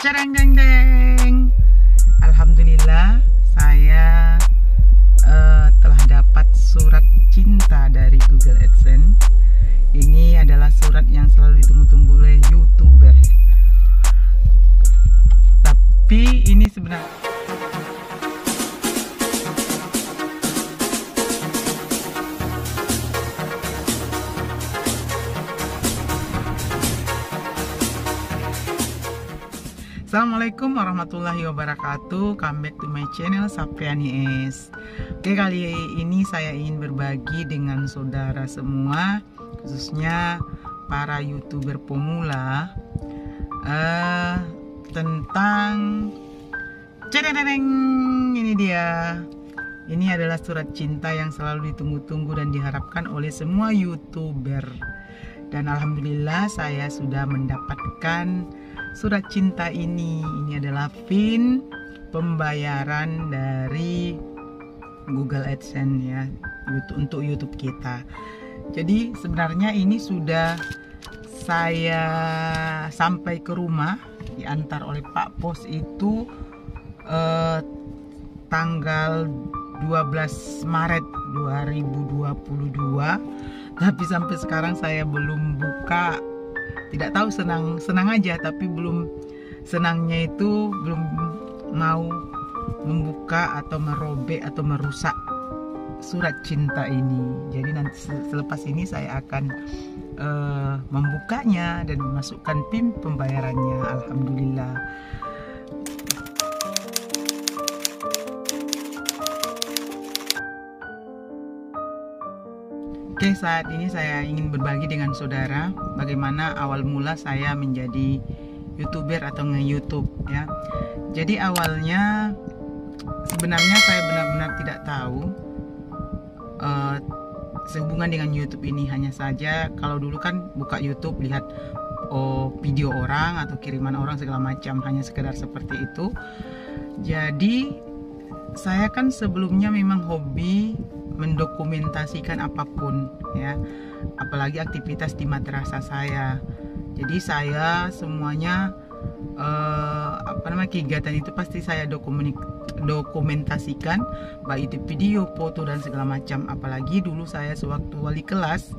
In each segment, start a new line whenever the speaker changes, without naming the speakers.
Cereng deng deng. Alhamdulillah saya telah dapat surat cinta dari Google AdSense. Ini adalah surat yang selalu ditunggu-tunggu oleh YouTuber. Tapi ini sebenarnya Assalamualaikum warahmatullahi wabarakatuh. Come back to my channel Sapriani S. Oke, kali ini saya ingin berbagi dengan saudara semua, khususnya para YouTuber pemula, tentang cereng. Ini dia. Ini adalah surat cinta yang selalu ditunggu-tunggu dan diharapkan oleh semua YouTuber. Dan alhamdulillah saya sudah mendapatkan surat cinta ini. Ini adalah PIN pembayaran dari Google AdSense ya, untuk YouTube kita. Jadi sebenarnya ini sudah saya sampai ke rumah, diantar oleh Pak Pos itu tanggal 12 Maret 2022. Tapi sampai sekarang saya belum buka. Tidak tahu, senang aja, tapi belum, senangnya itu belum mau membuka atau merobek atau merusak surat cinta ini. Jadi nanti selepas ini saya akan membukanya dan memasukkan PIN pembayarannya. Alhamdulillah. Oke, saat ini saya ingin berbagi dengan saudara bagaimana awal mula saya menjadi YouTuber atau nge-YouTube ya. Jadi awalnya sebenarnya saya benar-benar tidak tahu sehubungan dengan YouTube ini. Hanya saja kalau dulu kan buka YouTube lihat video orang atau kiriman orang segala macam, hanya sekedar seperti itu. Jadi saya kan sebelumnya memang hobi mendokumentasikan apapun ya, apalagi aktivitas di madrasah saya. Jadi saya semuanya kegiatan itu pasti saya dokumentasikan, baik itu video, foto dan segala macam. Apalagi dulu saya sewaktu wali kelas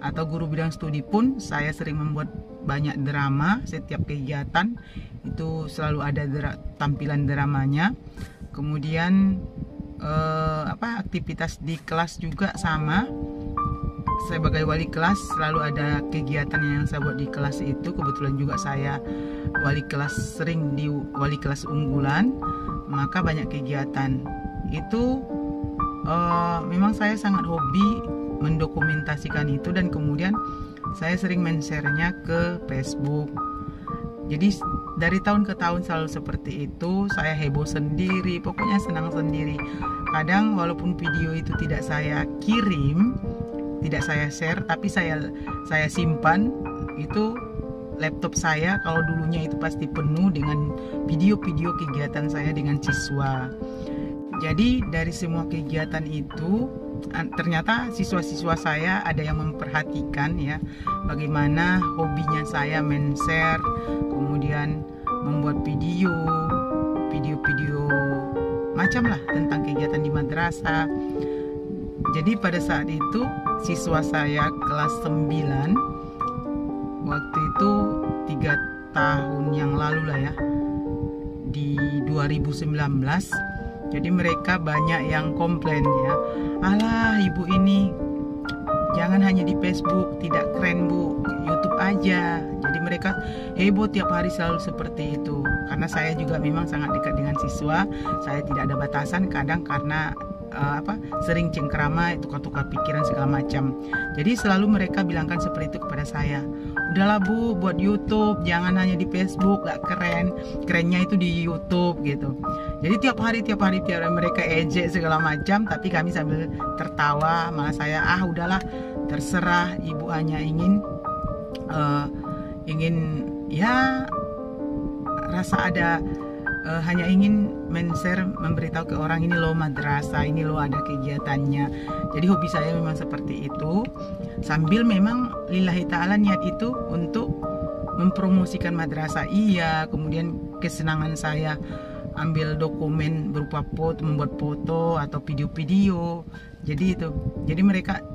atau guru bidang studi pun saya sering membuat banyak drama. Setiap kegiatan itu selalu ada tampilan dramanya. Kemudian aktivitas di kelas juga sama. Sebagai wali kelas selalu ada kegiatan yang saya buat di kelas itu. Kebetulan juga saya wali kelas, sering di wali kelas unggulan, maka banyak kegiatan itu. Memang saya sangat hobi mendokumentasikan itu, dan kemudian saya sering men-share-nya ke Facebook. Jadi dari tahun ke tahun selalu seperti itu. Saya heboh sendiri, pokoknya senang sendiri. Kadang walaupun video itu tidak saya kirim, tidak saya share, tapi saya simpan itu laptop saya. Kalau dulunya itu pasti penuh dengan video-video kegiatan saya dengan siswa. Jadi dari semua kegiatan itu ternyata siswa-siswa saya ada yang memperhatikan ya, bagaimana hobinya saya men-share, kemudian membuat video macam lah tentang kegiatan di madrasah. Jadi pada saat itu siswa saya kelas 9, waktu itu 3 tahun yang lalu lah ya, di 2019. Jadi mereka banyak yang komplain ya, alah ibu ini jangan hanya di Facebook, tidak keren bu, YouTube aja. Jadi mereka heboh tiap hari selalu seperti itu. Karena saya juga memang sangat dekat dengan siswa, saya tidak ada batasan. Kadang karena sering cengkrama, tukar-tukar pikiran segala macam. Jadi selalu mereka bilangkan seperti itu kepada saya, udahlah bu, buat YouTube, jangan hanya di Facebook, gak keren, kerennya itu di YouTube gitu. Jadi tiap hari mereka ejek segala macam, tapi kami sambil tertawa. Malah saya udahlah, terserah, ibu hanya ingin ya rasa ada hanya ingin men-share, memberitahu ke orang, ini loh madrasah, ini loh ada kegiatannya. Jadi hobi saya memang seperti itu. Sambil memang lillahi ta'ala niat itu untuk mempromosikan madrasah iya, kemudian kesenangan saya ambil dokumen berupa foto, membuat foto atau video-video. Jadi itu, jadi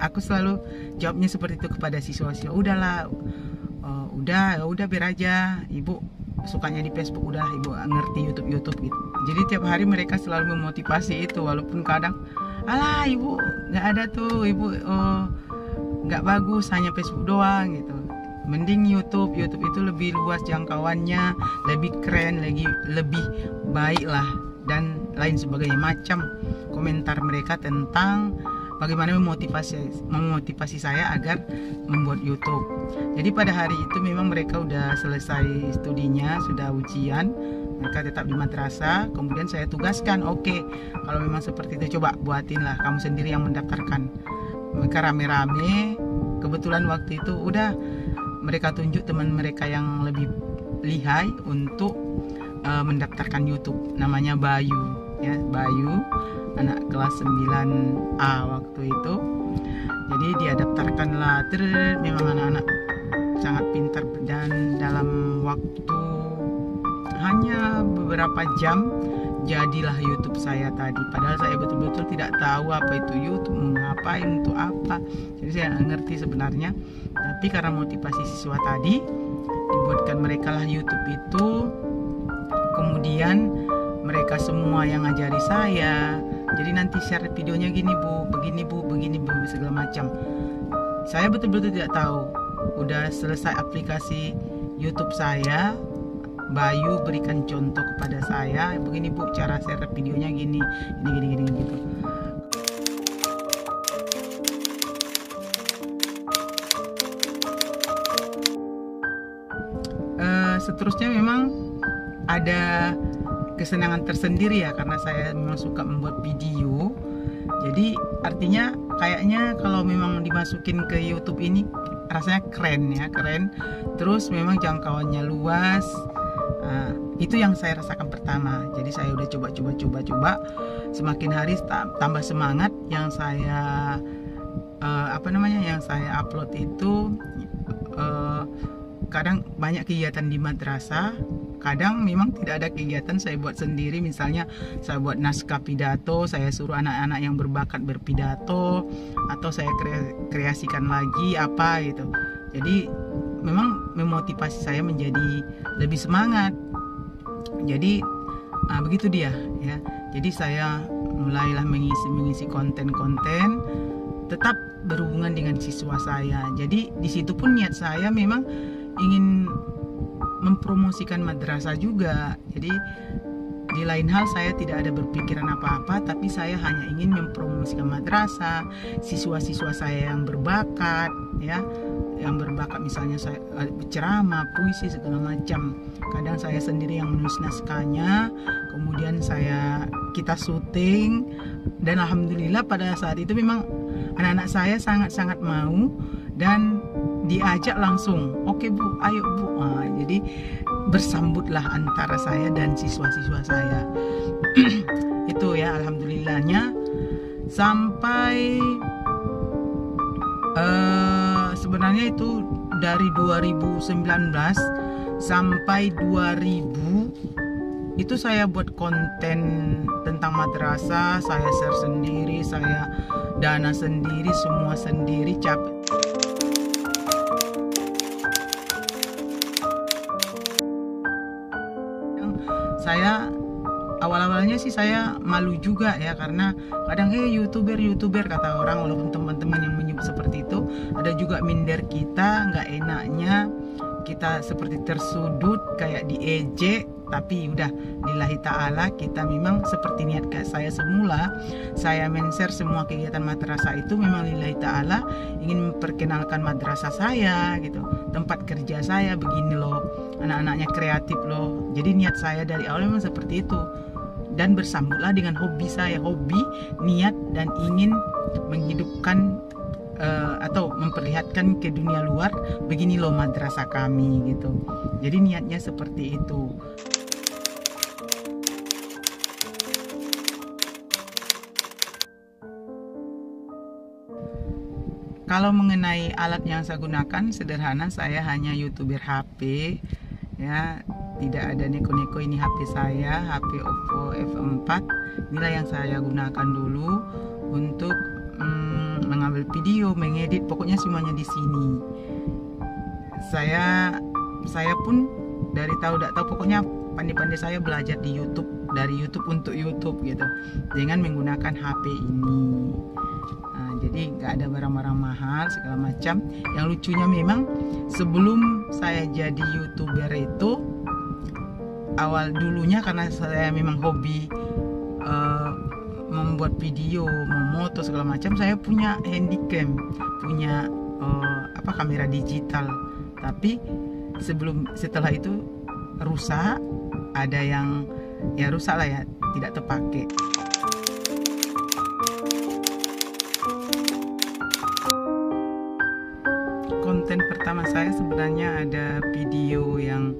aku selalu jawabnya seperti itu kepada siswa-siswa. Udahlah, udah biar aja, ibu sukanya di Facebook, udah ibu ngerti YouTube gitu. Jadi tiap hari mereka selalu memotivasi itu, walaupun kadang, alah ibu nggak ada tuh, ibu nggak bagus, hanya Facebook doang gitu. Mending YouTube itu lebih luas jangkauannya, lebih keren, lebih baik lah, dan lain sebagainya. Macam komentar mereka tentang bagaimana memotivasi saya agar membuat YouTube. Jadi pada hari itu memang mereka udah selesai studinya, sudah ujian, mereka tetap di madrasah. Kemudian saya tugaskan, oke, kalau memang seperti itu coba buatinlah, kamu sendiri yang mendaftarkan. Mereka rame-rame, kebetulan waktu itu udah mereka tunjuk teman mereka yang lebih lihai untuk mendaftarkan YouTube. Namanya Bayu, ya, Bayu, anak kelas 9A waktu itu. Jadi dia daftarkanlah, memang anak-anak sangat pintar, dan dalam waktu hanya beberapa jam jadilah YouTube saya tadi. Padahal saya betul-betul tidak tahu apa itu YouTube, mau ngapain, untuk apa. Jadi saya nggak ngerti sebenarnya. Tapi karena motivasi siswa tadi, dibuatkan mereka lah YouTube itu. Kemudian mereka semua yang ngajari saya. Jadi nanti share videonya gini bu, begini bu, segala macam. Saya betul-betul tidak tahu. Udah selesai aplikasi YouTube saya, Bayu berikan contoh kepada saya, begini bu cara share videonya gini gitu. Seterusnya memang ada kesenangan tersendiri ya, karena saya memang suka membuat video. Jadi artinya kayaknya kalau memang dimasukin ke YouTube ini rasanya keren ya, keren. Terus memang jangkauannya luas. Itu yang saya rasakan pertama. Jadi saya udah coba. Semakin hari tambah semangat. Yang saya yang saya upload itu kadang banyak kegiatan di madrasah, kadang memang tidak ada kegiatan, saya buat sendiri. Misalnya saya buat naskah pidato, saya suruh anak-anak yang berbakat berpidato, atau saya kreasikan lagi apa gitu. Jadi memang memotivasi saya menjadi lebih semangat. Jadi begitu dia ya. Jadi saya mulailah mengisi konten-konten tetap berhubungan dengan siswa saya. Jadi di situ pun niat saya memang ingin mempromosikan madrasah juga. Jadi di lain hal saya tidak ada berpikiran apa-apa, tapi saya hanya ingin mempromosikan madrasah, siswa-siswa saya yang berbakat ya, yang berbakat misalnya saya ceramah, puisi segala macam. Kadang saya sendiri yang menulis naskahnya, kemudian kita syuting, dan alhamdulillah pada saat itu memang anak-anak saya sangat-sangat mau dan diajak langsung, oke bu, ayo bu. Jadi bersambutlah antara saya dan siswa-siswa saya. Itu ya, alhamdulillahnya sampai sebenarnya itu dari 2019 sampai 2000 itu saya buat konten tentang madrasah, saya share sendiri, saya dana sendiri, semua sendiri, capek. Saya awal-awalnya sih saya malu juga ya, karena kadang youtuber kata orang, walaupun teman-teman yang menyebut seperti itu, ada juga minder kita, nggak enaknya kita seperti tersudut, kayak diejek. Tapi udah lillahi ta'ala, kita memang seperti niat saya semula, saya men-share semua kegiatan madrasah itu memang lillahi ta'ala, ingin memperkenalkan madrasah saya gitu, tempat kerja saya begini loh, anak-anaknya kreatif loh. Jadi niat saya dari awal memang seperti itu, dan bersambutlah dengan hobi saya, hobi, niat, dan ingin menghidupkan atau memperlihatkan ke dunia luar, begini loh madrasah kami gitu. Jadi niatnya seperti itu. Kalau mengenai alat yang saya gunakan sederhana, saya hanya YouTuber HP ya, tidak ada neko-neko. Ini HP saya, HP Oppo F4. Inilah yang saya gunakan dulu untuk mengambil video, mengedit, pokoknya semuanya di sini. Saya pun dari tahu tidak tahu, pokoknya pandai-pandai saya belajar di YouTube, dari YouTube untuk YouTube gitu, dengan menggunakan HP ini. Nah, jadi nggak ada barang-barang mahal segala macam. Yang lucunya memang sebelum saya jadi YouTuber itu, awal dulunya karena saya memang hobi membuat video, memoto segala macam, saya punya handycam, punya kamera digital. Tapi setelah itu rusak, ada yang ya rusak lah ya, tidak terpakai. Konten pertama saya sebenarnya ada video yang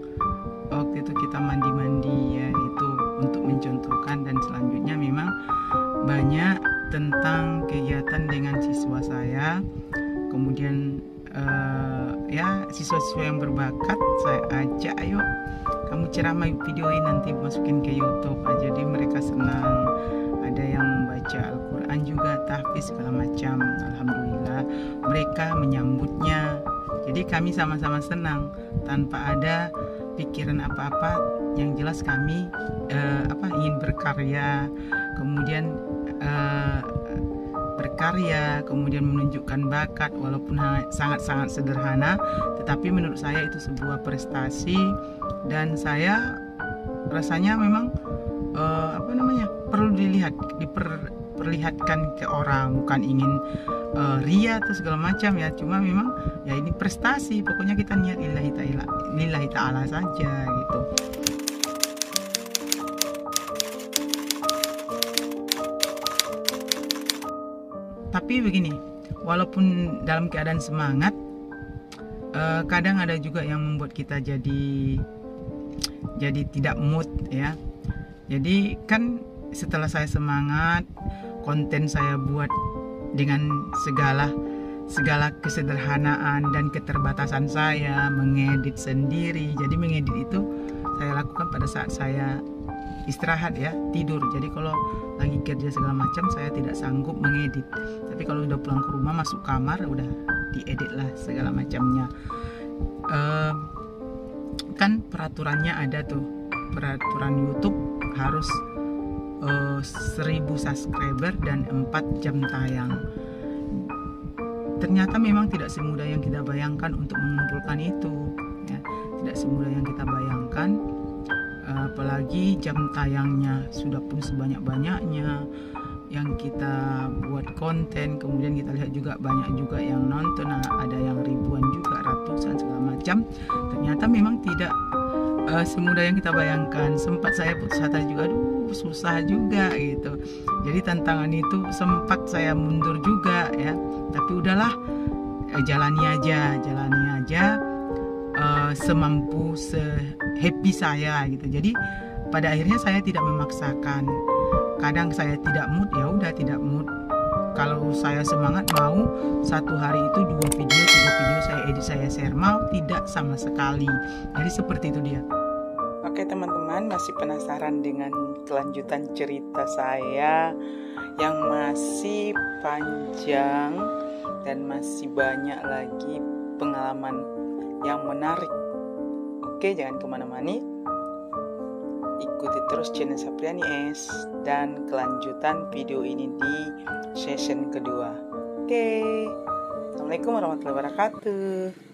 waktu itu kita mandi-mandi ya, itu untuk mencontohkan, dan selanjutnya memang banyak tentang kegiatan dengan siswa saya. Kemudian ya siswa-siswa yang berbakat saya ajak, ayo kamu ceramah videoin, nanti masukin ke YouTube. Jadi mereka senang, ada yang membaca Al-Quran juga, tahfiz segala macam. Alhamdulillah mereka menyambutnya. Jadi kami sama-sama senang tanpa ada pikiran apa-apa. Yang jelas kami ingin berkarya, kemudian kemudian menunjukkan bakat, walaupun sangat-sangat sederhana, tetapi menurut saya itu sebuah prestasi. Dan saya rasanya memang perlu diperlihatkan ke orang, bukan ingin ria atau segala macam ya, cuma memang ya ini prestasi, pokoknya kita niat lillahi ta'ala saja gitu. Tapi begini, walaupun dalam keadaan semangat, kadang ada juga yang membuat kita jadi tidak mood ya. Jadi kan setelah saya semangat, konten saya buat dengan segala kesederhanaan dan keterbatasan saya, mengedit sendiri. Jadi mengedit itu saya lakukan pada saat saya istirahat ya, tidur. Jadi kalau lagi kerja segala macam saya tidak sanggup mengedit. Tapi kalau udah pulang ke rumah, masuk kamar, udah diedit lah segala macamnya. Kan peraturannya ada tuh, peraturan YouTube harus 1000 subscriber dan 4 jam tayang. Ternyata memang tidak semudah yang kita bayangkan untuk mengumpulkan itu ya. Tidak semudah yang kita bayangkan, apalagi jam tayangnya sudah pun sebanyak-banyaknya yang kita buat konten. Kemudian kita lihat juga banyak juga yang nonton, ada yang ribuan juga, ratusan segala macam. Ternyata memang tidak semudah yang kita bayangkan. Sempat saya putus asa juga, aduh susah juga gitu. Jadi tantangan itu sempat saya mundur juga ya, tapi udahlah, jalani aja semampu, sehappy saya gitu. Jadi pada akhirnya saya tidak memaksakan. Kadang saya tidak mood, ya udah tidak mood. Kalau saya semangat, mau satu hari itu 2 video, 3 video saya edit, saya share, mau tidak sama sekali. Jadi seperti itu dia. Oke teman-teman, masih penasaran dengan kelanjutan cerita saya yang masih panjang dan masih banyak lagi pengalaman yang menarik. Oke, jangan kemana-mana, ikuti terus channel Sapriani S dan kelanjutan video ini di session kedua. Oke, Assalamualaikum warahmatullahi wabarakatuh.